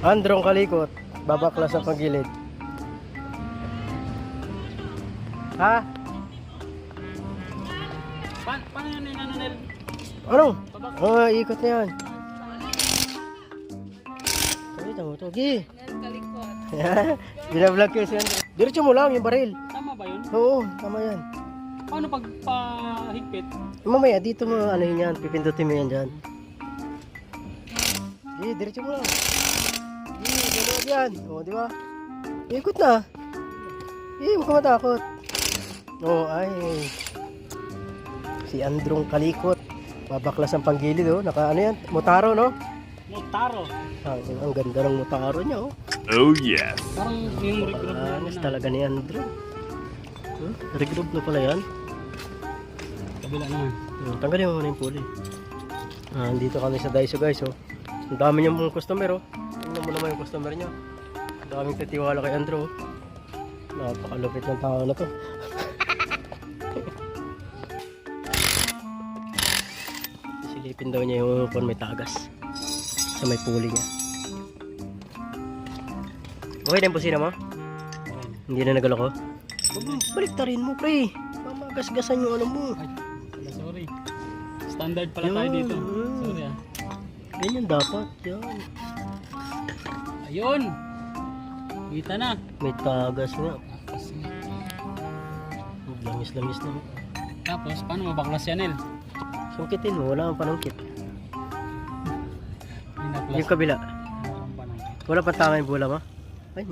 Androng kalikot. Babaklas ang pagilid. Ha? Paano yun yung nanonel? Ano? Oh, ikot na yan. Pakita mo to. Gi. Kalikot. Binablog ko siya. Diretso mo lang yung baril. Tama ba yun? Oo, tama yan. Paano pag pahigpit? Mamaya, dito mo ano yun yan. Pipindutin mo yan dyan. Gi, diretso mo lang. Gi, gano'n yan. O, di ba? Ikot na. Gi, huwag ka matakot. Oo, ay. Si Androng kalikot. Babaklas ang panggilid, oh. Naka ano yan? Motaro, no? Motaro. Ang ganda ng motaro niya, oh. Oh yes. Parang yung regroup na Anis talaga ni Andrew. Regroup na pala yan. Kabila naman. Tanggalin mo muna yung puli. Dito kami sa Daiso, guys, oh. Ang dami niyang mga customer, oh. Tingnan mo naman yung customer niya. Ang daming titiwala kay Andrew, oh. Napakalupit ng tao na to. Silipin daw niya yung kung may tagas sa may puli niya. Okay na yung pusina mo? Hindi na nagaloko? Baliktarin mo, pre. Mamagasgasan yung ano mo. Ay, sorry. Standard pala tayo dito. Sorry ah. Ganyan dapat. Yan. Ayun! Kita na. May tagas nga. Lamis-lamis na. Tapos, paano mabaklas yan, El? Sungkitin mo, wala kang panungkit. Pinaklas. Yung kabila. Walang panangkit. Wala pa tama yung bula mo? Ay,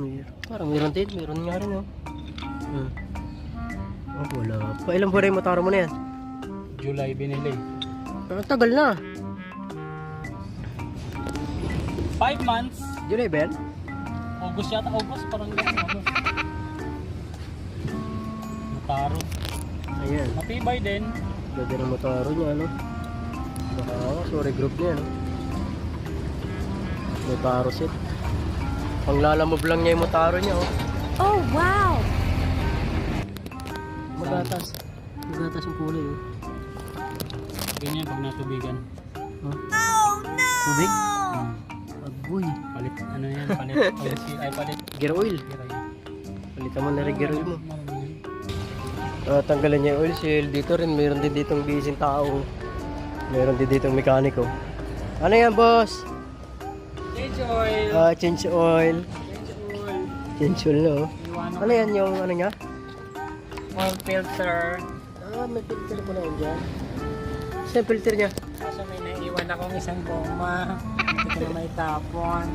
parang meron din. Meron nga rin, oh. Oh, wala pa. Ilang buwan yung motaro mo na yan? July binili. Ang tagal na. 5 months. July ba yan? August yata. August. Parang ganun. August. Motaro. Ayan. Matibay din. Ganda ng motaro niya, ano? Baka sorry group niya, no? Motaro set. Pang lalamove lang niya yung motaro niya, oh. Oh, wow! Magatas. Magatas yung kulay, oh. Ganyan pag natubigan. Huh? Tubig? Agoy. Palit. Ano yan? Palit. Palit. Gear oil. Palitan mo na rin gear oil mo. Tanggalan niya yung oil seal. Dito rin, mayroon din ditong bising tao. Mayroon din ditong mekaniko. Ano yan, boss? Change oil. Change oil. Change oil. Change oil, no? Iwanan Ano yan yung ano niya? oil filter. May filter po na yun dyan. Saan yung filter niya? Kaso may naiwan akong isang goma. Ito na may tapon.